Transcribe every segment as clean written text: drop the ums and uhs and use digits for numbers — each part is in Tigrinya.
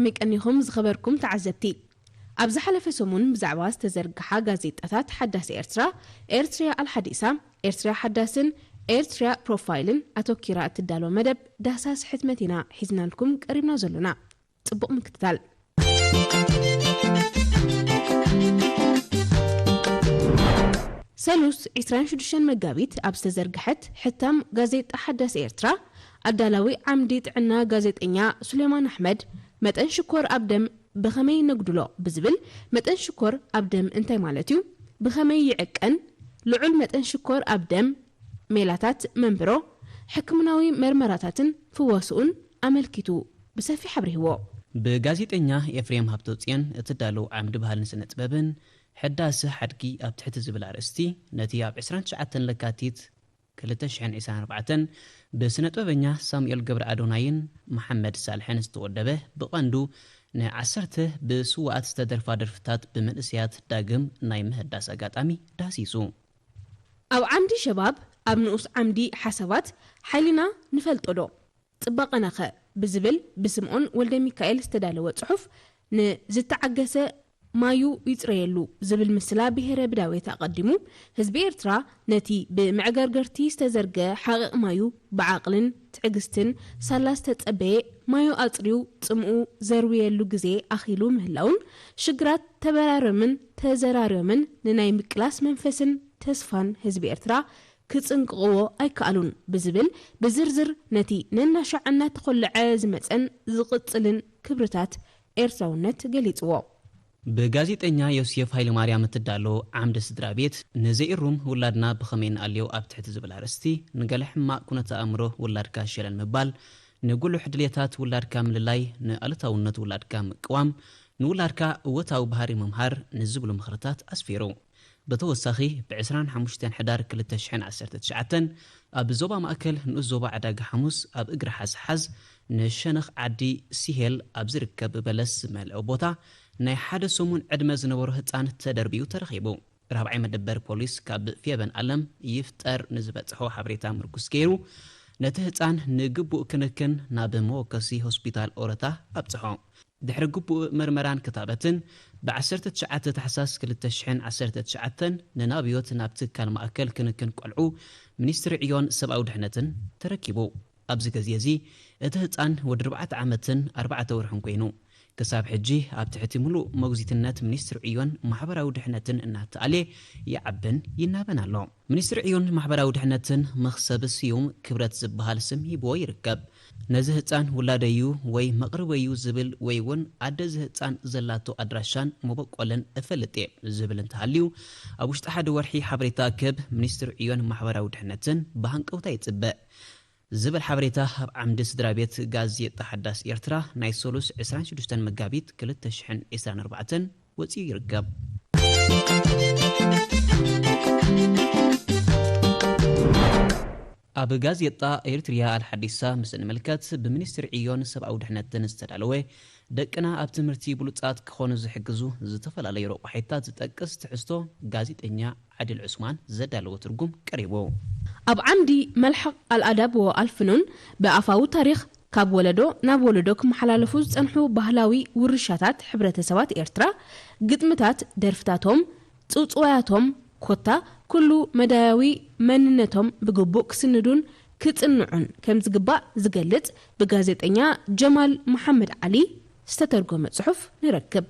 كميك أنيهم زخبركم تعزبتي أبز حلف سمون بزعواز تزرقحا غازيتات حداث إرتريا الحديثة إرتريا حداثن إرتريا بروفايلن أتوكيرا تدالو مدب داساس حتمتنا حزنا لكم قريبنا زلنا تطبق مكتتال سلوس 26 مقابيت أبز تزرقحت حتام غازيت حداث إرترا الدالوي عمديت عنا غازيت إنيا سليمان أحمد متن شكور أبدم بخمي نقدلو بزبل متن شكور أبدم انتي مالتيو بخمي يعكن لعل متن شكور أبدم ميلاتات منبرو حكمناوي مرمراتاتن فواسؤن أملكتو بسفي حبره هو بغازيتኛ ኤፍሬም ሃብቶጽዮን እትዳለው ዓምድ ባህልን ስነ ጥበብን ሕዳስ ሓድጊ ኣብ ትሕቲ ዝብል ኣርእስቲ ነቲ ኣብ 29 ለካቲት 2024 ብስነ ጥበበኛ ሳሙኤል ገብረ አዶናይን መሐመድ ሳልሕን ዝተወደበ ብቐንዱ ን10 ብስዋኣት ዝተደርፋ ደርፍታት ብምንእስያት ዳግም ናይ ምህዳስ ኣጋጣሚ ዳሲሱ ኣብ ዓምዲ ሸባብ ኣብ ንኡስ ዓምዲ ሓሳባት ሓይልና ንፈልጦዶ ጽባቐናኸ بزبل بسمعون ولد ميكائيل استدالو صحف نزتعجس مايو يتريلو زبل مسلا بهره بداوي تقدمو حزب إرترا نتي بمعغرغرتي استزرغ حقق مايو بعقلن تعجستن سلاست تصبي مايو اطريو صمو زرويلو غزي اخيلو مهلاون شجرات تبرارمن تزرارمن نناي مقلاس منفسن تسفان حزب إرترا كتصنقو ايكالون بزبل بزرزر نتي نناشعنا تخل عازمصن زقصلن كبرتات ኤርትራውነት ገሊጽዎ በጋዜጠኛ ዮሴፍ ኃይለ ማርያም ተዳሎ ዓምደ ስድራ ቤት ነዘይሩም ወላድና በኸመን አልየው ኣብ ትሕቲ ዝብል አርእስቲ ንገለሕማ ኩነታ አእምሮ ወላድካ ሸለን መባል ንጉሉ ሕድልየታት ወላድካ ምልላይ ንኣልታውነት ወላድካ ምቅዋም ንወላድካ ወታው ባህሪ መምሃር ንዝብሉ ምኽርታት ኣስፊሩ በተወሳኺ ብ25 ሕዳር 2019 ኣብ ዞባ ማእከል ንኡስ ዞባ ዓዳጋ ሐሙስ ኣብ እግሪ ሓዝሓዝ ንሸነኽ ዓዲ ሲሄል ኣብ ዝርከብ በለስ መልኦ ቦታ ናይ ሓደ ሰሙን ዕድመ ዝነበሩ ህፃን ተደርቢዩ ተረኺቡ ራብዓይ መደበር ፖሊስ ካብ ፊየበን ዓለም ይፍጠር ንዝበጽሖ ሓበሬታ ምርኩስ ገይሩ ነቲ ህፃን ንግቡእ ክንክን ናብ መወከሲ ሆስፒታል ኦረታ ኣብጽሖ ድሕሪ ግቡእ ምርመራን ክታበትን ብ19 ታሕሳስ 2019 ንናብዮት ናብ ትካል ማእከል ክንክን ቆልዑ ሚኒስትሪ ዕዮን ሰብኣዊ ድሕነትን ተረኪቡ ኣብዚ ግዜ እዚ እቲ ህፃን ወዲ 4 ዓመትን 4 ወርሕን ኮይኑ كساب حجي أبتحتي ملو موزيتنات منستر عيون محبراو دحنتن إنها تقالي يعبن ينابن اللو منستر عيون محبراو دحنتن مخصب السيوم كبرات زبها لسمهي بوي ركب نزهتان ولاديو وي مقربيو زبل ويون عدا زهتان زلاتو أدراشان مبقولن أفلتي زبل انتهاليو أبوشت أحد ورحي حبريتا كب منستر عيون محبراو دحنتن بهانك أو تايتبق زبل حبريتا عمد سدرابيت غازي تحدث إرترا نايسولوس 26 مقابيت كلت تشحن 24 وزي يرقب أب غازي إرتريا الحديثة مسن ملكات بمنستر عيون سبعو دحنتن استدعلوه دقنا أب تمرتي بلوتات كخونو زحقزو زتفل على يروق وحيتات زتأكس تحستو غازي تنيا عادل عثمان زدالو ترقم قريبو أب عمدي ملحق الأدب والفنون بأفاو تاريخ كاب ولدو ناب ولدوك محلالفوز تنحو بهلاوي ورشاتات حبرة سوات إرترا قدمتات درفتاتهم تسوطوياتهم كوتا كلو مداوي مننتهم بقبوك سندون كتنعون كم زقباء زقلت بغازيتنيا جمال محمد علي ستترقم صحف نركب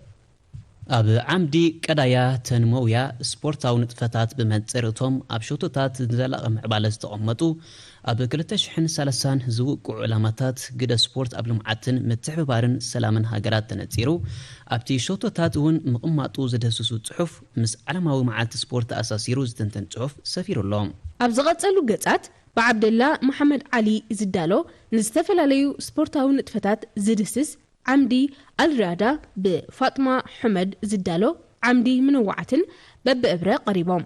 أب عمدي كدايا تنمويا سبورتاو نتفتات بمنصرتهم أب شوتوتات زلاق معبالز تقمتو أب كلتشحن سالسان زوقع علاماتات قد سبورت أبل معتن متحببارن سلامن هاقرات تنتيرو أبتي شوتوتات ون مقماتو زدهسوسو تحف مس علماوي معات سبورت أساسيرو زدنتن تحف سفيرو اللهم أب زغطلو قطعت بعبد الله محمد علي زدالو نستفل عليو سبورتاو نتفتات زدسس عمدي الرادة بفاطمة حمد زدالو عمدي منوعة بب إبرة قريبهم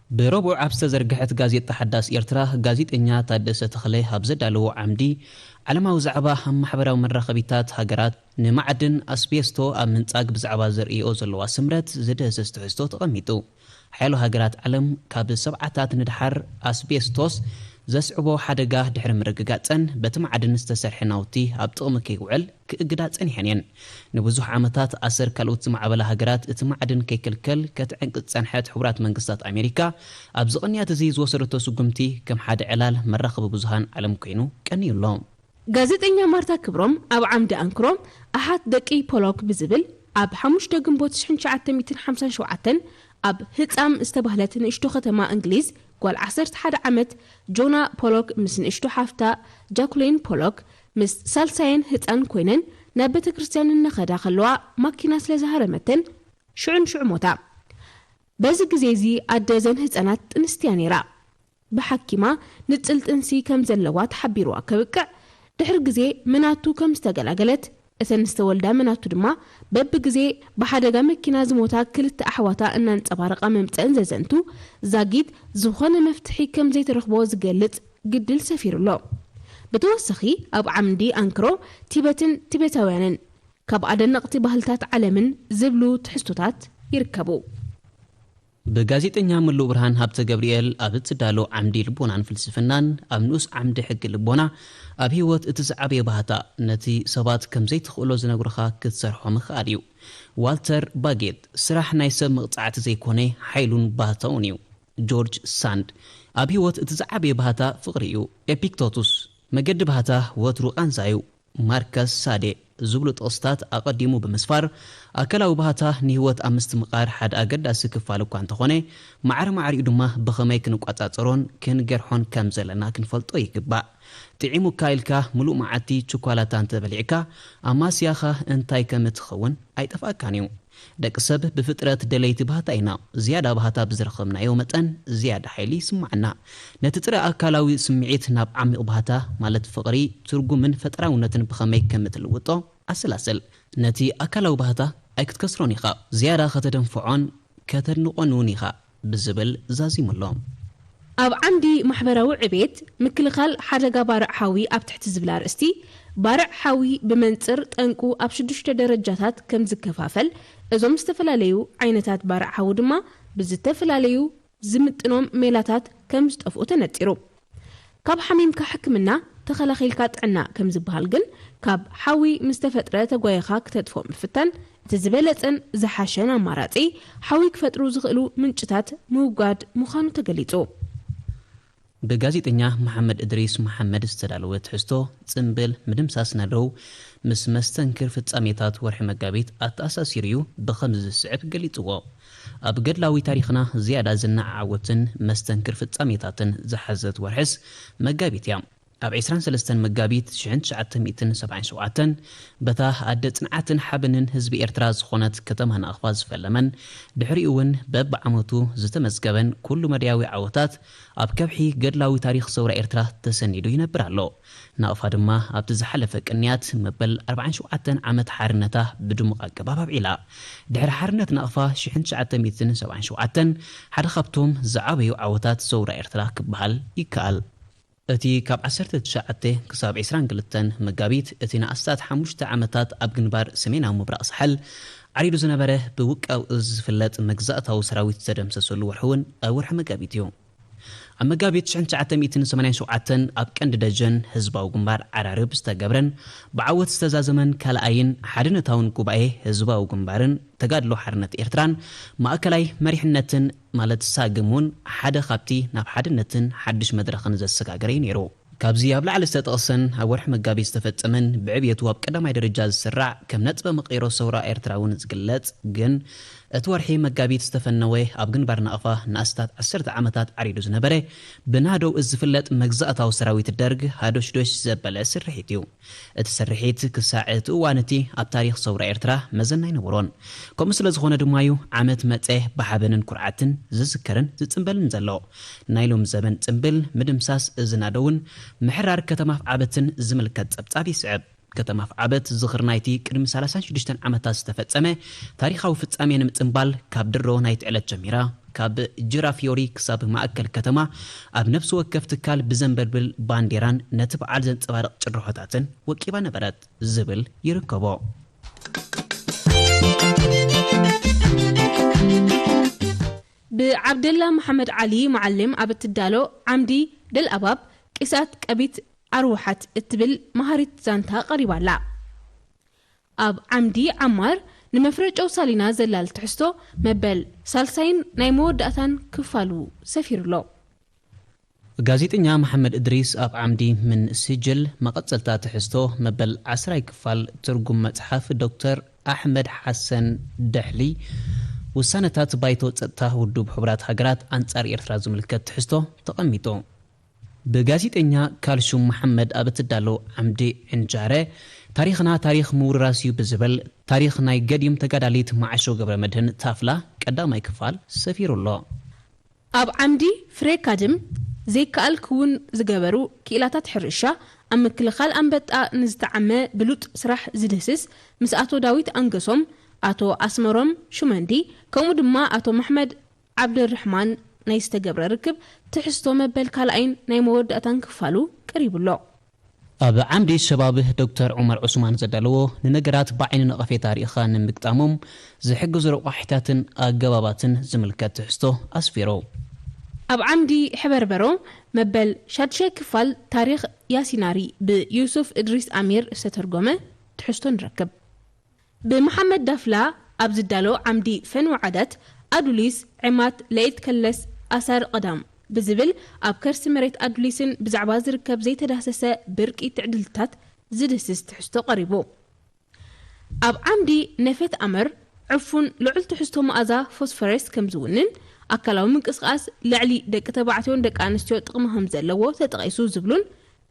بربع عبست زرقحت غازي تحدث إرترا غازي إنيا تادسة تخلي هبزدالو عمدي علما وزعبا هم محبرا ومرخبيتات هاجرات نمعدن أسبيستو أمن تاق بزعبا زرقي أوزلو واسمرت زده سستوحستو تغميتو حيلو هاجرات علم كاب 7 ندحر أسبيستوس ዘስዕቦ ሓደጋ ድሕሪ ምርግጋፅን በቲ ማዕድን ዝተሰርሐ ናውቲ ኣብ ጥቕሚ ከይውዕል ክእግዳ ፀኒሐን እየን ንብዙሕ ዓመታት ኣሰር ካልኦት ዝማዕበላ ሃገራት እቲ ማዕድን ከይክልከል ከተዕንቅፅ ፀንሐት ሕቡራት መንግስታት ኣሜሪካ ኣብ ዝቕንያት እዚ ዝወሰደቶ ስጉምቲ ከም ሓደ ዕላል መራኸቢ ብዙሃን ዓለም ኮይኑ ቀኒዩሎም ጋዜጠኛ ማርታ ክብሮም ኣብ ዓምዲ ኣንክሮም ኣሓት ደቂ ፖሎክ ብዝብል ኣብ 5 ግንቦት 1957 ኣብ ህፃም ዝተባህለት ንእሽቶ ከተማ እንግሊዝ ጓል 11 ዓመት ጆና ፖሎክ ምስ ንእሽቶ ሓፍታ ጃኩሊን ፖሎክ ምስ ሳልሳይን ህፃን ኮይነን ናብ ቤተ ክርስቲያን እናኸዳ ከለዋ ማኪና ስለ ዝሃረመተን ሽዑ ሞታ በዚ ግዜ እዚ ኣደዘን ህፃናት ጥንስትያ ነይራ ብሓኪማ ንፅል ጥንሲ ከም ዘለዋ ተሓቢርዋ ከብቅዕ ድሕሪ ግዜ ምናቱ ከም ዝተገላገለት እተን ዝተወልዳ ምናቱ ድማ በብ ግዜ ብሓደጋ መኪና ዝሞታ ክልተ ኣሕዋታ እናንፀባረቃ መምፀን ዘዘንቱ ዛጊድ ዝኾነ መፍትሒ ከም ዘይተረኽቦ ዝገልጽ ግድል ሰፊሩሎ ብተወሳኺ ኣብ ዓምዲ ኣንክሮ ቲበትን ቲቤታውያንን ካብ ኣደነቕቲ ባህልታት ዓለምን ዝብሉ ትሕዝቶታት ይርከቡ ብጋዜጠኛ ሙሉእ ብርሃን ሃብተ ገብርኤል ኣብ እትዳሎ ዓምዲ ልቦናን ፍልስፍናን ኣብ ንኡስ ዓምዲ ሕጊ ልቦና ኣብ ህይወት እቲ ዝዓበየ ባህታ ነቲ ሰባት ከም ዘይትኽእሎ ዝነግሩኻ ክትሰርሖ ምኽኣል እዩ ዋልተር ባጌት ስራሕ ናይ ሰብ ምቕፃዕቲ ዘይኮነ ሓይሉን ባህታውን እዩ ጆርጅ ሳንድ ኣብ ህይወት እቲ ዝዓበየ ባህታ ፍቕሪ እዩ ኤፒክቶቱስ መገዲ ባህታ ወትሩ ቃንዛዩ ማርከስ ሳዴ ዝብሉ ጥቕስታት ኣቐዲሙ ብምስፋር ኣከላዊ ባህታ ንህይወት ኣምስቲ ምቓር ሓደ ኣገዳሲ ክፋል እኳ እንተኾነ ማዕረ ድማ ብኸመይ ክንቋፃፀሮን ክንገርሖን ከም ዘለና ክንፈልጦ ይግባእ ጥዒሙ ካይልካ ሙሉእ መዓልቲ ችኳላታ እንተበሊዕካ ኣማስያኻ እንታይ ከም እትኸውን ኣይጠፋእካን እዩ ደቂ ሰብ ብፍጥረት ደለይቲ ባህታ ኢና ዝያዳ ባህታ ብዝረኸብናዮ መጠን ዝያዳ ሓይሊ ይስማዓና ነቲ ጥረ ኣካላዊ ስምዒት ናብ ዓሚቕ ባህታ ማለት ፍቕሪ ትርጉምን ፈጠራውነትን ብኸመይ ከም እትልውጦ ኣሰላስል ነቲ ኣካላዊ ባህታ ኣይክትከስሮን ኢኻ ዝያዳ ከተደንፍዖን ከተድንቆን እውን ኢኻ ብዝብል ዛዚሙሎም ኣብ ዓምዲ ማሕበራዊ ዕቤት ምክልኻል ሓደጋ ባርዕ ሓዊ ኣብ ትሕቲ ዝብላ ርእስቲ ባርዕ ሓዊ ብመንፅር ጠንቁ ኣብ 6 ደረጃታት ከም ዝከፋፈል እዞም ዝተፈላለዩ ዓይነታት ባርዕ ሓዊ ድማ ብዝተፈላለዩ ዝምጥኖም ሜላታት ከም ዝጠፍኡ ተነፂሩ ካብ ሓሚምካ ሕክምና ተኸላኺልካ ጥዕና ከም ዝበሃል ግን ካብ ሓዊ ምስ ተፈጥረ ተጓይኻ ክተጥፎ ምፍታን እቲ ዝበለፀን ዝሓሸን ኣማራፂ ሓዊ ክፈጥሩ ዝኽእሉ ምንጭታት ምውጋድ ምዃኑ ተገሊጹ ብጋዜጠኛ መሐመድ እድሪስ መሐመድ ዝተዳለወ ትሕዝቶ ጽምብል ምድምሳስ ነደው ምስ መስተንክር ፍጻሜታት ወርሒ መጋቢት ኣተኣሳሲሩ እዩ ብኸምዚ ዝስዕብ ገሊጽዎ ኣብ ገድላዊ ታሪኽና ዝያዳ ዝናዓወትን መስተንክር ፍጻሜታትን ዝሓዘት ወርሕስ መጋቢት እያ ኣብ 23 መጋቢት 1977 በታ ኣደ ጽንዓትን ሓበንን ህዝቢ ኤርትራ ዝኾነት ከተማ ናቕፋ ዝፈለመን ድሕሪኡ እውን በብዓመቱ ዝተመዝገበን ኩሉ መድያዊ ዓወታት ኣብ ከብሒ ገድላዊ ታሪኽ ሰውራ ኤርትራ ተሰኒዱ ይነብር ኣሎ ናቕፋ ድማ ኣብቲ ዝሓለፈ ቅንያት መበል 47 ዓመት ሓርነታ ብድሙቕ ኣገባብ ኣብዒላ ድሕሪ ሓርነት ናቕፋ 1977 ሓደ ካብቶም ዝዓበዩ ዓወታት ሰውራ ኤርትራ ክበሃል ይከኣል እቲ ካብ 19 ክሳብ 22 መጋቢት እቲ ንኣስታት 5 ዓመታት ኣብ ግንባር ሰሜናዊ ምብራቕ ሳሕል ዓሪዱ ዝነበረ ብውቃው ዝፍለጥ መግዛእታዊ ሰራዊት ዝተደምሰሰሉ ወርሕውን ኣብ ወርሒ መጋቢት እዩ ኣብ መጋቢት 1987 ኣብ ቀንዲ ደጀን ህዝባዊ ግንባር ዓራርብ ዝተገብረን ብዓወት ዝተዛዘመን ካልኣይን ሓድነታውን ጉባኤ ህዝባዊ ግንባርን ተጋድሎ ሓርነት ኤርትራን ማእከላይ መሪሕነትን ማለት ሳግሙን ሓደ ካብቲ ናብ ሓድነትን ሓድሽ መድረኽን ዘሰጋገረ ነይሩ ካብዚ ኣብ ላዕሊ ዝተጠቕሰን ኣብ ወርሒ መጋቢት ዝተፈጸመን ብዕብየቱ ኣብ ቀዳማይ ደረጃ ዝስራዕ ከም ነጥበ መቐይሮ ሰውራ ኤርትራውን ዝግለጽ ግን እቲ ወርሒ መጋቢት ዝተፈነወ ኣብ ግንባር ናቕፋ ንኣስታት 10 ዓመታት ዓሪዱ ዝነበረ ብናዶው ዝፍለጥ መግዛእታዊ ሰራዊት ደርግ ሃዶሽዶሽ ዘበለ ስርሒት እዩ እቲ ስርሒት ክሳዕ እቲ እዋን እቲ ኣብ ታሪኽ ሰውራ ኤርትራ መዘናይ ነበሮን ከምኡ ስለ ዝኾነ ድማ እዩ ዓመት መፀ ብሓበንን ኩርዓትን ዝዝከርን ዝፅምበልን ዘሎ ናይ ሎም ዘበን ፅምብል ምድምሳስ ዝናደውን ምሕራር ከተማ ዓበትን ዝምልከት ጸብጻብ ይስዕብ ከተማ ዓበት ዝኽርናይቲ ቅድሚ 36 ዓመታት ዝተፈጸመ ታሪኻዊ ፍጻሜ ንምጽምባል ካብ ድሮ ናይቲ ዕለት ጀሚራ ካብ ጅራፊዮሪ ክሳብ ማእከል ከተማ ኣብ ነፍሲ ወከፍ ትካል ብዘንበልብል ባንዴራን ነቲ በዓል ዘንጸባርቕ ጭርሖታትን ወቂባ ነበረት ዝብል ይርከቦ ብዓብደላ መሐመድ ዓሊ معلم ኣብ እትዳሎ ዓምዲ ደል ኣባብ قسات قبيت أروحت اتبل مهارت زانتا قريبا لا أب عمدي عمار نمفرج أو سالينا زلال تحستو مبل سالسين نايمود أتان كفالو سفير له ጋዜጠኛ መሐመድ እድሪስ ኣብ ዓምዲ ምን ስጅል መቐጸልታ ተሕዝቶ መበል 10 ክፋል ትርጉም መጽሓፍ ዶክተር ኣሕመድ ሐሰን ደሕሊ ውሳነታት ባይቶ ጸጥታ ውድብ ሕብራት ሃገራት አንጻር ኤርትራ ዝምልከት ተሕዝቶ ተቐሚጡ ብጋዜጠኛ ካልሹም መሐመድ ኣብ ትዳሎ ዓምዲ እንጃረ ታሪኽና ታሪኽ ምውራስዩ ብዝብል ታሪኽ ናይ ገዲም ተጋዳሊት ማዓሾ ገብረ መድህን ታፍላ ቀዳማይ ክፋል ሰፊሩሎ ኣብ ዓምዲ ፍሬ ካድም ዘይከኣል ክውን ዝገበሩ ክኢላታት ሕርሻ ኣብ ምክልኻል ኣንበጣ ንዝተዓመ ብሉጥ ስራሕ ዝድህስስ ምስ ኣቶ ዳዊት አንገሶም ኣቶ ኣስመሮም ሹመንዲ ከምኡ ድማ ኣቶ መሕመድ ዓብድርሕማን ናይ ዝተገብረ ርክብ ትሕዝቶ መበል ካልኣይን ናይ መወዳእታን ክፋሉ ቀሪቡሎ ኣብ ዓምዲ ሸባብ ዶክተር ዑመር ዑስማን ዘዳለዎ ንነገራት ብዓይኒ ነቐፌታ ሪኢኻ ንምግጣሞም ዝሕግዙ ረቋሒታትን ኣገባባትን ዝምልከት ትሕዝቶ ኣስፊሮ ኣብ ዓምዲ ሕበርበሮ መበል ሻድሸ ክፋል ታሪኽ ያሲናሪ ብዩሱፍ እድሪስ ኣሚር ዝተተርጎመ ትሕዝቶ ንረክብ ብመሐመድ ዳፍላ ኣብ ዝዳሎ ዓምዲ ፈን ወዓዳት ኣዱሊስ ዕማት ለይት ከለስ ኣሳር ቀዳም ብዝብል ኣብ ከርሲ መሬት ኣዱሊስን ብዛዕባ ዝርከብ ዘይተዳሰሰ ብርቂ ትዕድልታት ዝድስስ ትሕዝቶ ቀሪቡ ኣብ ዓምዲ ነፈት ኣመር ዕፉን ልዑል ትሕዝቶ መኣዛ ፎስፈረስ ከም ዝውንን ኣካላዊ ምንቅስቃስ ልዕሊ ደቂ ተባዕትዮን ደቂ ኣንስትዮ ጥቕምهم ዘለዎ ተጠቒሱ ዝብሉን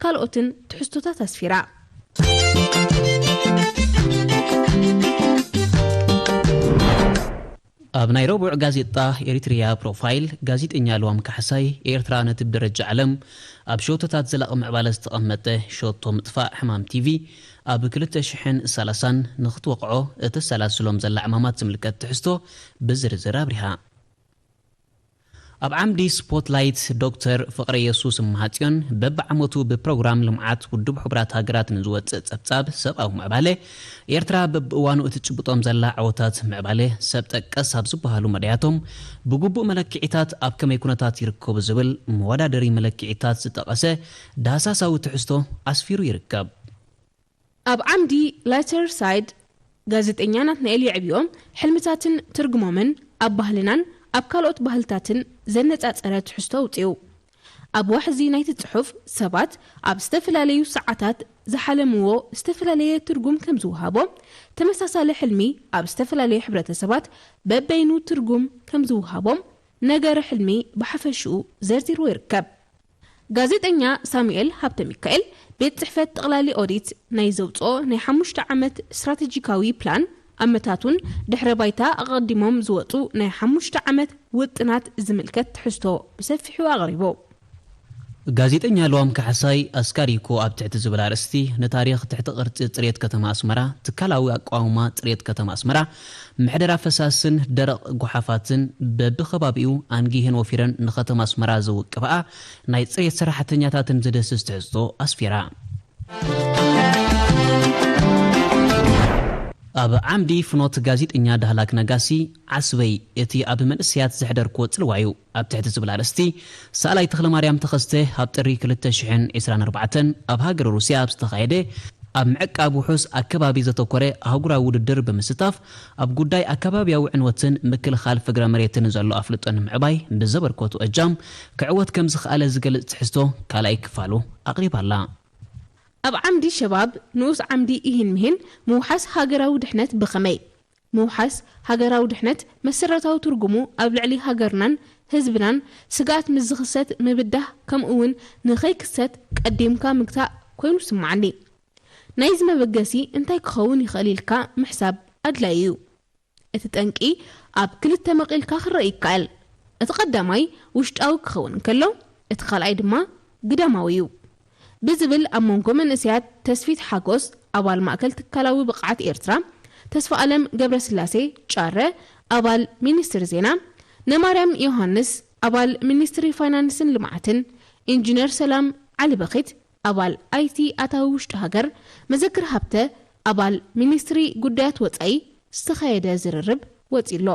ካልኦትን ትሕዝቶታት ኣስፊራ ኣብ ናይ ረቡዕ ጋዜጣ ኤሪትሪያ ፕሮፋይል ጋዜጠኛ ልዋም ካሕሳይ ኤርትራ ነቲ ብደረጃ ዓለም ኣብ ሾቶታት ዘላቕ ምዕባለ ዝተቐመጠ ሾቶ ምጥፋእ ሕማም ቲቪ ኣብ 2030 ንኽትወቕዖ እተሰላስሎም ዘላ ዕማማት ዝምልከት ትሕዝቶ ብዝርዝር ኣብሪሃ ኣብ ዓምዲ ስፖትላይት ዶክተር ፍቅረ ኢየሱስ መሃጽዮን በብዓመቱ ብፕሮግራም ልምዓት ውድብ ሕብራት ሃገራት ንዝወፅእ ጸብጻብ ሰብኣዊ ምዕባለ ኤርትራ በብእዋኑ እትጭብጦም ዘላ ዓወታት ምዕባለ ሰብ ጠቀስ ኣብ ዝበሃሉ መድያቶም ብግቡእ መለክዒታት ኣብ ከመይ ኩነታት ይርከቡ ዝብል መወዳደሪ መለክዒታት ዝጠቐሰ ዳሳሳዊ ትሕዝቶ ኣስፊሩ ይርከብ ኣብ ዓምዲ ላይተር ሳይድ ጋዜጠኛ ናትናኤል ይዕብዮም ሕልምታትን ትርጉሞምን ኣብ ባህልናን ኣብ ካልኦት ባህልታትን ዘነጻጸረ ትሕዝቶ ውፅኡ ኣብ ዋሕዚ ናይቲ ጽሑፍ ሰባት ኣብ ዝተፈላለዩ ሰዓታት ዝሓለምዎ ዝተፈላለየ ትርጉም ከም ዝውሃቦ ተመሳሳሊ ሕልሚ ኣብ ዝተፈላለየ ሕብረተሰባት በበይኑ ትርጉም ከም ዝውሃቦም ነገረ ሕልሚ ብሓፈሽኡ ዘርዚሩ ይርከብ ጋዜጠኛ ሳሙኤል ሃብተ ሚካኤል ቤት ጽሕፈት ጠቕላሊ ኦዲት ናይ ዘውፅኦ ናይ 5 ዓመት ስትራቴጂካዊ ፕላን ኣመታቱን ድሕረ ባይታ ኣቐዲሞም ዝወፁ ናይ 5 ዓመት ውጥናት ዝምልከት ትሕዝቶ ብሰፊሑ ኣቕሪቦ ጋዜጠኛ ልዋም ካሕሳይ ኣስካሪኮ ኣብ ትሕቲ ዝብል ኣርእስቲ ንታሪኽ ትሕቲ ቅርፂ ፅሬት ከተማ ኣስመራ ትካላዊ ኣቃውማ ፅሬት ከተማ ኣስመራ ምሕደራ ፈሳስን ደረቕ ጎሓፋትን በብኸባቢኡ ኣንጊህን ወፊረን ንከተማ ኣስመራ ዝውቅብኣ ናይ ፅሬት ሰራሕተኛታትን ዝደስስ ትሕዝቶ ኣስፊራ ኣብ ዓምዲ ፍኖት ጋዜጠኛ ዳህላክ ነጋሲ ዓስበይ እቲ ኣብ መንእስያት ዝሕደርክዎ ጽልዋዩ ኣብ ትሕቲ ዝብል ኣርእስቲ ሳላይ ተኽለ ማርያም ተኸስተ ኣብ ጥሪ 2024 ኣብ ሃገር ሩስያ ኣብ ዝተኻየደ ኣብ ምዕቃብ ውሑስ ኣከባቢ ዘተኮረ ኣህጉራዊ ውድድር ብምስታፍ ኣብ ጉዳይ ኣከባቢያዊ ዕንወትን ምክልኻል ፍግረ መሬትን ዘሎ ኣፍልጦን ምዕባይ ብዘበርከቱ እጃም ክዕወት ከም ዝኽኣለ ዝገልጽ ትሕዝቶ ካልኣይ ክፋሉ ኣቕሪባላ ኣብ ዓምዲ ሸባብ ንኡስ ዓምዲ ይህን ምህን ምውሓስ ሃገራዊ ድሕነት ብኸመይ ምውሓስ ሃገራዊ ድሕነት መሰረታዊ ትርጉሙ ኣብ ልዕሊ ሃገርናን ህዝብናን ስጋት ምዝኽሰት ምብዳህ ከምኡውን ንኸይክሰት ቀዲምካ ምግታእ ኮይኑ ስማዓኒ ናይዚ መበገሲ እንታይ ክኸውን ይኽእል ኢልካ ምሕሳብ ኣድላይ እዩ እቲ ጠንቂ ኣብ ክልተ መቂልካ ክረአ ይከኣል እቲ ቀዳማይ ውሽጣዊ ክኸውን ከሎ እቲ ካልኣይ ድማ ግዳማዊ እዩ ብዝብል ኣብ መንጎ መንእስያት ተስፊት ሓጎስ ኣባል ማእከል ትካላዊ ብቕዓት ኤርትራ ተስፋ ዓለም ገብረ ስላሴ ጫረ ኣባል ሚኒስትሪ ዜና ነማርያም ዮሐንስ ኣባል ሚኒስትሪ ፋይናንስን ልምዓትን ኢንጂነር ሰላም ዓሊ በኺት ኣባል አይቲ ኣታዊ ውሽጢ ሃገር መዘክር ሃብተ ኣባል ሚኒስትሪ ጉዳያት ወፃኢ ዝተኻየደ ዝርርብ ወፂሎ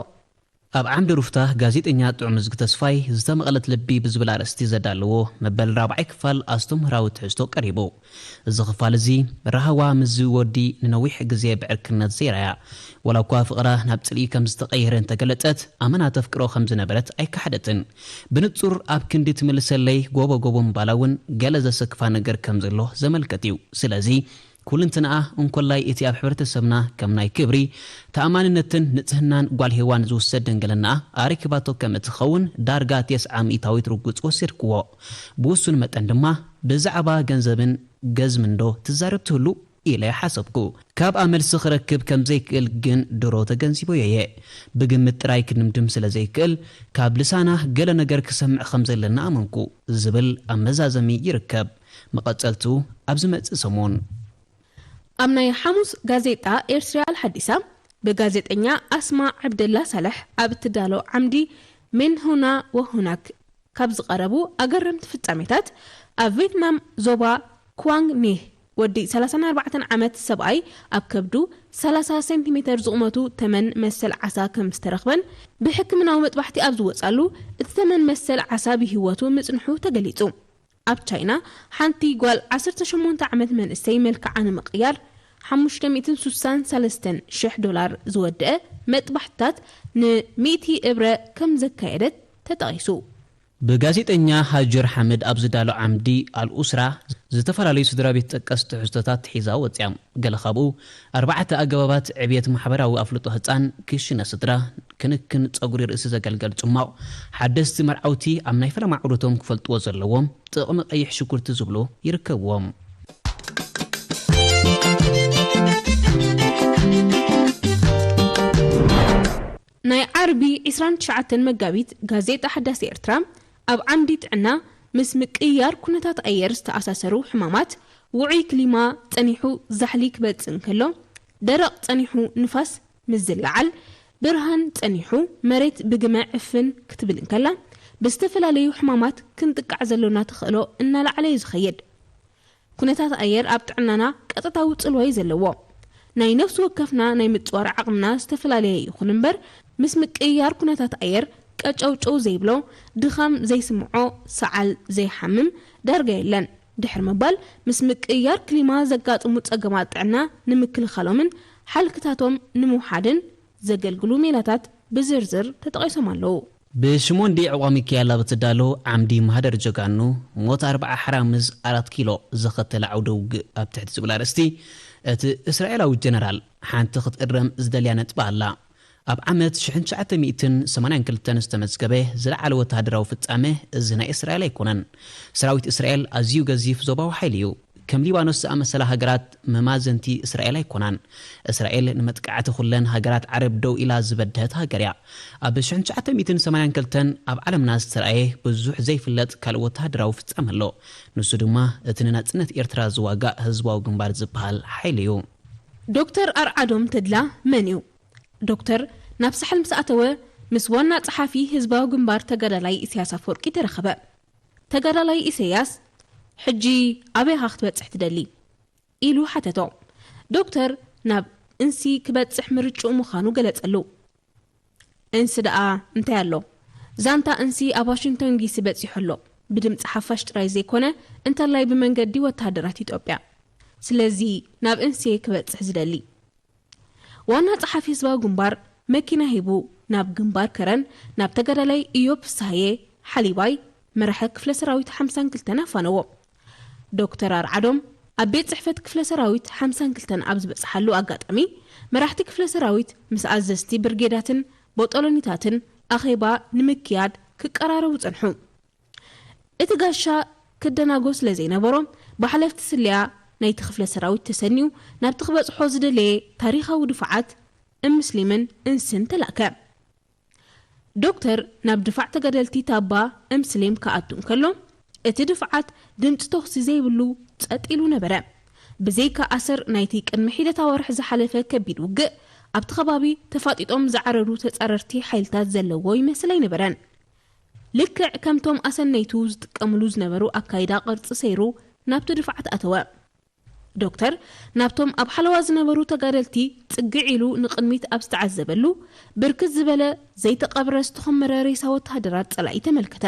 ኣብ ዓምዲ ሩፍታ ጋዜጠኛ ጥዑም ዝግ ተስፋይ ዝተመቐለት ልቢ ብዝብል ኣርእስቲ ዘዳለዎ መበል 4 ክፋል ኣስተምህራዊ ትሕዝቶ ቀሪቡ እዚ ክፋል እዚ ረሃዋ ምስ ወዲ ንነዊሕ ግዜ ብዕርክነት ዘይራያ ወላ እኳ ፍቕራ ናብ ጽልኢ ከም ዝተቐየረ እንተገለጸት ኣመና ተፍቅሮ ከም ዝነበረት ኣይከሓደትን ብንጹር ኣብ ክንዲ ትምልሰለይ ጎቦ ምባላውን ገለ ዘሰክፋ ነገር ከም ዘሎ ዘመልከት እዩ ስለዚ ኩልንትናኣ እንኮላይ እቲ ኣብ ሕብረተሰብና ከም ናይ ክብሪ ተኣማንነትን ንጽህናን ጓል ሄዋን ዝውሰድ ደንገለና ኣሪክባቶ ከም እትኸውን ዳርጋ 900 ርጉጽ ወሲድክዎ ብውሱን መጠን ድማ ብዛዕባ ገንዘብን ገዝምንዶ ትዛረብ ትህሉ ኢለ ሓሰብኩ ካብ ኣመልሲ ክረክብ ከም ዘይክእል ግን ድሮ ተገንዚቦ የየ ብግምት ጥራይ ክንምድም ስለ ዘይክእል ካብ ልሳና ገለ ነገር ክሰምዕ ከም ዘለና ኣመንኩ ዝብል ኣመዛዘሚ ይርከብ መቐጸልቱ ኣብ ዝመጽእ ሰሞን أمناي حموس غازيتا إرسال حديثة بغازيتنيا أسماء عبد الله صالح أبتدالو عمدي من هنا وهناك كابز قربو أقرمت في التعميتات أفيتنام زوبا كوانغ نيه ودي 34 عامات سبعي أبكبدو 30 سنتيمتر زغمتو 8 مسل عسا كمسترخبن بحكمنا ومطبحتي أبزو وصالو الثمن مسل عسا بهواتو مصنحو تقليتو أب تشاينا حانتي قوال 18 عامات من السيمل كعان مقيار 563 شح دولار زودة مطبحتات ن 100 إبرة كم زكايدت تتغيسو بغازيتنيا هاجر حمد أبزدالو عمدي الأسرة زتفرالي سدرابيت تقست حزتات حيزا وطيام قلخابو 4 أقبابات عبيت محبراو أفلطو هتان كيشنا سدرا كنكن تصغري رئيس زقلقل تسماو حدثت مرعوتي أمناي فلا معروتهم كفلت وزرلوهم تقوم أيح شكر تزبلو يركبوهم ناي عربي 29 مقابيت غازيتا حداثي إرترام أب عمدي تعنا مسمك إيار كنتات أير استأساسرو حمامات وعي كلمة تنيحو زحليك باتسنكلو درق تنيحو نفس مزلعل برهان تنيحو مريت بجماع عفن كتب الانكلا بستفل عليه حمامات كنت قعزلونا تخلو إنا لعلي زخيد كنتات أير أب تعنانا كتتاو تسلوي زلوو ناي نفس وكفنا ناي متوار عقمنا استفل عليه يخننبر مسمك إيار كنتات أير كأجو زيبلو دخام زي سمعو سعال زي حمم دارجا يلن دحر مبال مسمك إيار كلمة زقات ومتأقمات عنا نمكل خلومن حال كتاتهم نمو حادن زقل قلوميلاتات بزرزر تتغيسو مالو بشمون دي عوامي كيالا بتدالو عمدي مهدر جوغانو موت 4 حرامز 4 كيلو زخت العودوق ابتحت زبلارستي ات إسرائيل أو الجنرال حانت خطقرم زداليانت بالا أب عمد 1982 كلتن استمزقبه زرع وتهدراو فتامه زنا إسرائيل يكونن سراويت إسرائيل أزيو غزيف زوباو حيليو كم ليبانوس أمثال هاجرات ممازنتي إسرائيل يكونن إسرائيل نمتقعت خلن هاجرات عرب دو إلى زبدت هاجريا أب 1980 كلتن أب عالم ناس ترأيه بزوح زي فلت كالوت هدراو فتامهلو نسو دما اتنينات سنة إرترا زواقا هزواو جنبار زبهال حيليو دكتور أرعادوم تدلا منيو دكتور نفس حلم سأتوه مسوانا صحافي هزباو جنبار تقرالي إسياس فوركي ترخبا تقرالي إسياس حجي أبي هاخت بتسح تدلي إلو حتتو دكتور ناب انسي كبتسح مرجو مخانو قلت ألو انسي دقا انتهالو زانتا انسي أباشنطن ديسي بتسحلو بدم تحفشت رايزي كونه انت اللاي بمنقدي وتهدراتي توبيا سلازي ناب انسي كبتسح زدلي وانا صحافي زباو جنبار مكينة هيبو ناب جنبار كرن ناب تقرالي إيوب سهيه حليباي مرحل كفل سراويت 50 كلتنا فانو دكتور أرعادوم أبيت صحفت كفل سراويت 50 كلتنا أبز بصحلو أقاطمي مرحت كفل سراويت مس أززتي برجيداتن بوطولونيتاتن أخيبا نمكياد كقرارو صنحو اتغاشا كدناغوس لزينبرو بحلفت سليا ناي تخفل سراويت تسنيو ناب تخبصحو زدلي تاريخو دفعات مسلمن انسن تلاكا دكتور ناب دفع تقدلتي تابا مسلم كأتون كلهم اتدفعات دمت تخصي زي بلو تقتلو نبرا بزيكا أسر نايتيك المحيدة تاورح زحالفة كبير وقع أبتخبابي تفاطيتهم زعررو تتقررتي حيلتات زلووي مسلين نبران لكع كمتهم أسن نيتوز تكاملوز نبرو أكايدا قرص سيرو ناب تدفعات أتوا ዶክተር ናብቶም ኣብ ሓለዋ ዝነበሩ ተጋደልቲ ጽግዒሉ ንቅድሚት ኣብ ዝተዓዘበሉ ብርክት ዝበለ ዘይተቀብረ ዝተኸመረ ሬሳ ወተሃደራት ጸላኢ ተመልከተ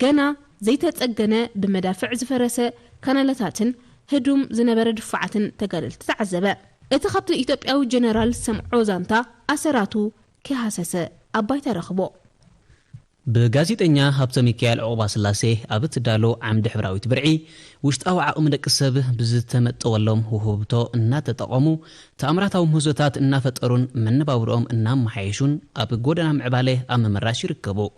ገና ዘይተጸገነ ብመዳፍዕ ዝፈረሰ ካናላታትን ህዱም ዝነበረ ድፋዓትን ተጋደልቲ ተዓዘበ እቲ ካብቲ ኢትዮጵያዊ ጀነራል ሰምዖ ዛንታ ኣሰራቱ ከሃሰሰ ኣባይታ ረኽቦ ብጋዜጠኛ ሃብተ ሚካኤል ዕቁባ ስላሴ ኣብ እትዳሎ ዓምዲ ሕብራዊት ብርዒ ውሽጣዊ ዓቕሚ ደቂ ሰብ ብዝተመጠወሎም ውህብቶ እናተጠቐሙ ተኣምራታዊ ምህዞታት እናፈጠሩን መነባብሮኦም እናመሓየሹን ኣብ ጎደና ምዕባለ ኣብ ምምራሽ ይርከቡ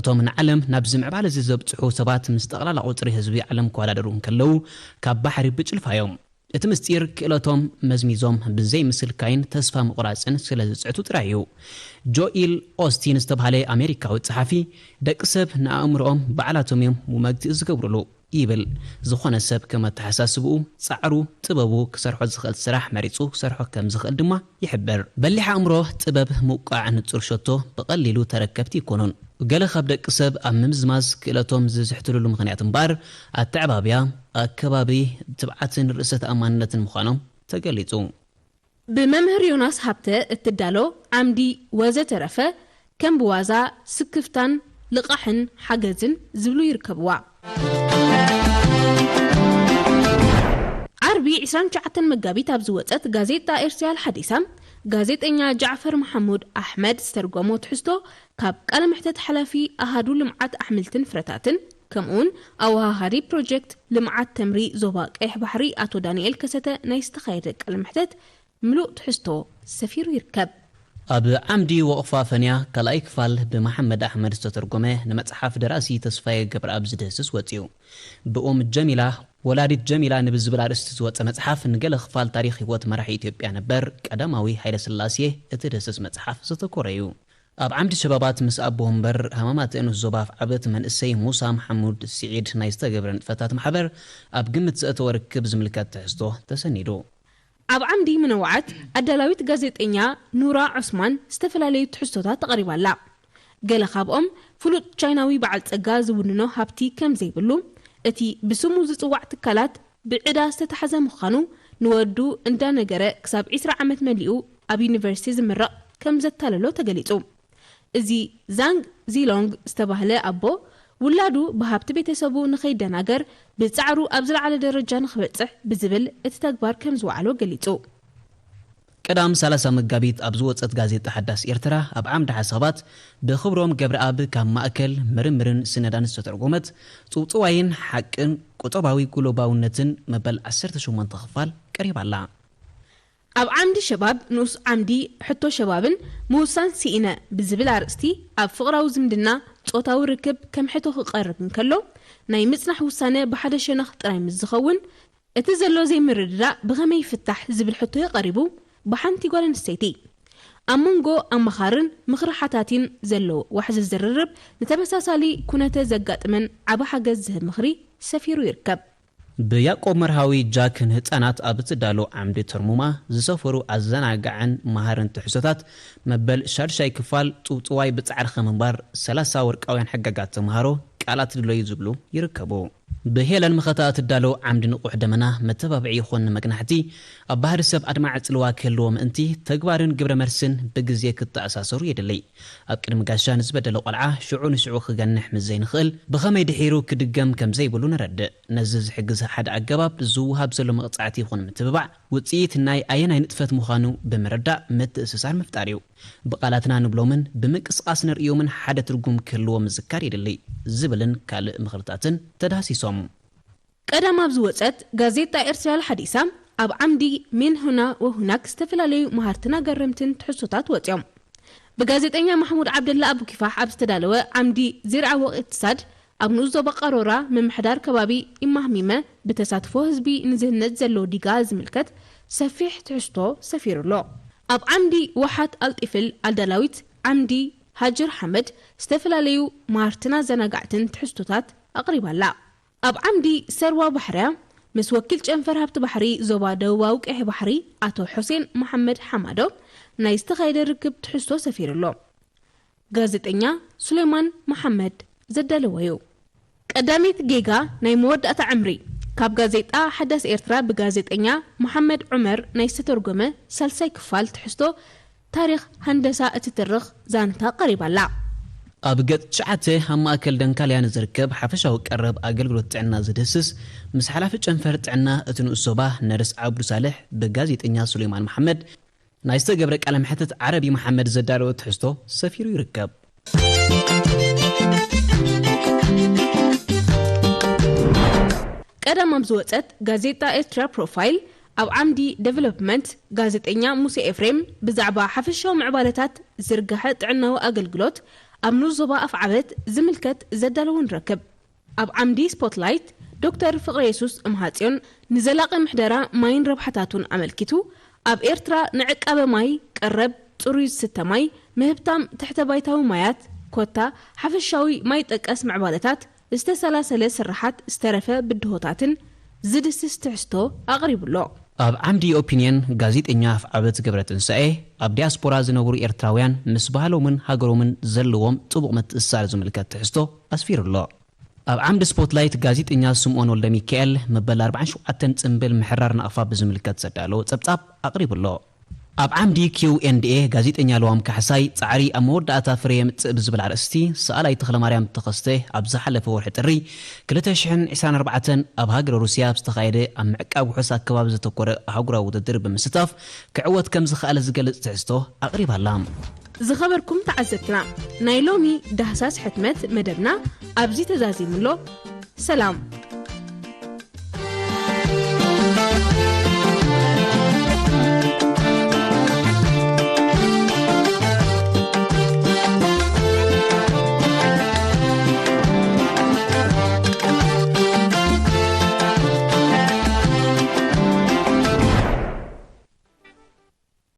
እቶም ንዓለም ናብ ዝምዕባለ ዘብፅሑ ሰባት ምስ ጠቕላላ ቁፅሪ ህዝቢ ዓለም ክወዳደሩ እንከለዉ ካብ ባሕሪ ብጭልፋዮም እቲ ምስጢር ክእለቶም መዝሚዞም ብዘይ ምስልካይን ተስፋ ምቑራፅን ስለ ዝፅዕቱ ጥራይ እዩ ጆኤል ኦስቲን ዝተባሃለ ኣሜሪካዊ ጸሓፊ ደቂ ሰብ ንኣእምሮኦም በዓላቶም እዮም ውመግቲ ዝገብሩሉ ይብል ዝኾነ ሰብ ከም ኣተሓሳስብኡ ጻዕሩ ጥበቡ ክሰርሖ ዝኽእል ስራሕ መሪፁ ክሰርሖ ከም ዝኽእል ድማ ይሕበር በሊሕ ኣእምሮ ጥበብ ምውቃዕ ንጹር ሸቶ ብቐሊሉ ተረከብቲ ይኮኑን ገለ ካብ ደቂ ሰብ ኣብ ምምዝማዝ ክእለቶም ዝዝሕትልሉ ምኽንያት እምበር ኣተዕባብያ ኣከባቢ ትብዓትን ርእሰ ተኣማንነትን ምዃኖም ተገሊጹ ብመምህር ዮናስ ሃብተ እትዳሎ ዓምዲ ወዘተረፈ ከም ብዋዛ ስክፍታን ልቃሕን ሓገዝን ዝብሉ ይርከብዋ ዓርቢ 29 መጋቢት ኣብ ዝወፀት ጋዜጣ ኤርትራል ሓዲሳ ጋዜጠኛ ጃዕፈር መሐሙድ ኣሕመድ ዝተርጎሞ ትሕዝቶ ካብ ቃለ መሕተት ሓላፊ ኣሃዱ ልምዓት ኣሕምልትን ፍረታትን ከምኡን ኣወሃሃዲ ፕሮጀክት ልምዓት ተምሪ ዞባ ቀይሕ ባሕሪ ኣቶ ዳንኤል ከሰተ ናይ ዝተኻየደ ቃለ መሕተት ምሉእ ትሕዝቶ ሰፊሩ ይርከብ ኣብ ዓምዲ ወቕፋ ፈንያ ካልኣይ ክፋል ብመሐመድ ኣሕመድ ዝተተርጎመ ንመጽሓፍ ደራሲ ተስፋዬ ገብረኣብ ዝድህስስ ወፂኡ ብኦም ጀሚላ ወላዲት ጀሚላ ንብዝብል ኣርእስቲ ዝወፀ መጽሓፍ ንገለ ክፋል ታሪክ ህይወት መራሒ ኢትዮጵያ ነበር ቀዳማዊ ሃይለ ስላሴ እቲ ድህስስ መጽሓፍ ዘተኮረ እዩ ኣብ ዓምዲ ሸባባት ምስ ኣቦ እምበር ሃማማት እንስ ዞባ ዓበት መንእሰይ ሙሳ መሐሙድ ስዒድ ናይ ዝተገብረ ንጥፈታት ማሕበር ኣብ ግምት ዘእተወ ርክብ ዝምልከት ትሕዝቶ ተሰኒዱ ኣብ ዓምዲ ምንዋዓት ኣዳላዊት ጋዜጠኛ ኑራ ዑስማን ዝተፈላለዩ ትሕዝቶታት ተቐሪባላ ገለ ካብኦም ፍሉጥ ቻይናዊ በዓል ጸጋ ዝውንኖ ሃብቲ ከም ዘይብሉ እቲ ብስሙ ዝጽዋዕ ትካላት ብዕዳ ዝተታሕዘ ምዃኑ ንወዱ እንዳነገረ ክሳብ 20 ዓመት መሊኡ ኣብ ዩኒቨርሲቲ ዝምረቕ ከም ዘታለሎ ተገሊጹ እዚ ዛንግ ዚሎንግ ዝተባህለ ኣቦ ውላዱ በሃብቲ ቤተሰቡ ንኸይደናገር ብጻዕሩ ኣብ ዝለዓለ ደረጃ ንኽበጽሕ ብዝብል እቲ ተግባር ከም ዝወዓሎ ገሊጹ ቀዳም 30 መጋቢት ኣብ ዝወፀት ጋዜጣ ሓዳስ ኤርትራ ኣብ ዓምዲ ሓሳባት ብኽብሮም ገብረኣብ ካብ ማእከል ምርምርን ስነዳን ዝተተርጎመት ጽውጽዋይን ሓቅን ቁጠባዊ ግሎባውነትን መበል 18 ክፋል ቀሪባላ ኣብ ዓምዲ ሸባብ ንኡስ ዓምዲ ሕቶ ሸባብን ምውሳን ሲኢነ ብዝብል ኣርእስቲ ኣብ ፍቕራዊ ዝምድና ጾታዊ ርክብ ከም ሕቶ ክቐርብ እንከሎ ናይ ምጽናሕ ውሳነ ብሓደ ሸነኽ ጥራይ ምስ ዝኸውን እቲ ዘሎ ዘይምርድዳእ ብኸመይ ይፍታሕ ዝብል ሕቶ የቐሪቡ ብሓንቲ ጓል ኣንስተይቲ ኣብ መንጎ ኣመኻርን ምኽሪ ሓታቲን ዘሎ ዋሕዚ ዝርርብ ንተመሳሳሊ ኩነተ ዘጋጥመን ዓብ ሓገዝ ዝህብ ምኽሪ ሰፊሩ ይርከብ ብያቆብ መርሃዊ ጃክ ንህፃናት ኣብ እትዳሎ ዓምዲ ተርሙማ ዝሰፈሩ ኣዘናጋዕን መሃርን ትሕዝቶታት መበል 6 ክፋል ጽውጽዋይ ብጻዕሪ ከምንባር 30 ወርቃውያን ሕገጋት ተምሃሮ ቃላት ድሎይ ዝብሉ ይርከቡ ብሄለን መኸታ እትዳሎ ዓምዲ ንቑሕ ደመና መተባብዒ ይኹን መግናሕቲ ኣብ ባህሪ ሰብ ኣድማዕ ጽልዋ ክህልዎ ምእንቲ ተግባርን ግብረ መርስን ብግዜ ክትኣሳሰሩ የድለይ ኣብ ቅድሚ ጋሻ ንዝበደለ ቆልዓ ሽዑ ንሽዑ ክገንሕ ምዘይ ንኽእል ብኸመይ ድሒሩ ክድገም ከም ዘይብሉ ንረድእ ነዚ ዝሕግዝ ሓደ ኣገባብ ዝውሃብ ዘሎ መቕጻዕቲ ይኹን ምትብባዕ ውፅኢት ናይ ኣየናይ ንጥፈት ምዃኑ ብምርዳእ ምትእስሳር ምፍጣር እዩ ብቃላትና ንብሎምን ብምንቅስቃስ ንርእዮምን ሓደ ትርጉም ክህልዎ ምዝካር የድለይ ዝብልን ካልእ ምኽርታትን ተዳሲሶም ቀዳም ኣብ ዝወፀት ጋዜጣ ኤርትራል ሓዲሳ ኣብ ዓምዲ ምን ሁና ወሁናክ ዝተፈላለዩ መሃርትና ገረምትን ትሕዝቶታት ወፅዮም ብጋዜጠኛ ማሕሙድ ዓብደላ ኣቡ ኪፋሕ ኣብ ዝተዳለወ ዓምዲ ዚርዓ ወቅትሳድ ኣብ ንኡስ ዞባ ቀሮራ ምምሕዳር ከባቢ ኢማህሚመ ብተሳትፎ ህዝቢ ንዝህነት ዘሎ ዲጋ ዝምልከት ሰፊሕ ትሕዝቶ ሰፊሩሎ ኣብ ዓምዲ ወሓት ኣልጢፍል ኣልዳላዊት ዓምዲ ሃጅር ሐመድ ዝተፈላለዩ መሃርትና ዘናጋዕትን ትሕዝቶታት ኣቕሪባላ ኣብ ዓምዲ ሰርዋ ባሕርያ ምስ ወኪል ጨንፈር ሃብቲ ባሕሪ ዞባ ደቡባዊ ቀይሕ ባሕሪ ኣቶ ሑሴን መሐመድ ሐማዶ ናይ ዝተኻየደ ርክብ ትሕዝቶ ሰፊሩሎ ጋዜጠኛ ሱሌማን መሐመድ ዘዳለወዩ ቀዳሚት ጌጋ ናይ መወዳእታ ዕምሪ كاب غازيتا حدث إرترا بغازيتنيا محمد عمر نايسترجمه سلسي كفال تحستو تاريخ هندسة اتترخ زانتا قريبا لا أبقت شعته هم أكل دنكاليان زركب حفشة وقرب أقل تعنا زدسس مس حلافة جنفر تعنا اتنو الصباح نرس عبد صالح بغازيتنيا سليمان محمد نايستا قبرك على محتة عربي محمد زدارو تحستو سفيرو يركب قدام مبزوطت غازيتا إرترا بروفايل أو عمدي ديفلوبمنت غازيتنيا موسى إفريم بزعبا حفشة ومعبالتات زرقحت عنو أقلقلوت أمنو زبا أفعبت زملكت زدالون ركب أب عمدي سبوتلايت دكتور فقريسوس أمهاتيون نزلاق محدرة ماين ربحتاتون عملكتو أب إرترا نعك أبا ماي قرب ترويز ستة ماي مهبتام تحت بايتاو مايات كوتا حفشاوي ماي تقاس معبالتات استسلاسل سرحات استرفه بدهوتاتن زدسس تحستو أغريب له أب عمدي أوبينيون غازيت إنياف عبت قبرت إنسائي أب دياسبورا زنورو إرتراويان مسبهالو من هاقرو من زلوهم طبق متأسال زملكات تحستو أسفير الله أب عمد سبوتلايت غازيت إنياف سمعون ولد ميكيل مبال 4 شوعتن تنبل محرارنا أفاب زملكات سدالو تبتاب أغريب الله أب عمدي Q&A غازيت إنيا لوام كحساي تعري أمور داتا فريم تبزبل عرستي سألا يتخل مريم تقسته أبزح لفو حتري كلتا شحن عسان 4 أب هاجر روسيا بستخايده أم عكاب وحسا كباب زتوكور هاجرا وددرب بمستاف كعوات كم زخال زقل تعستو أقريب هاللام زخبركم تعزتنا نايلومي دهساس حتمت مدبنا أبزي تزازي ملو سلام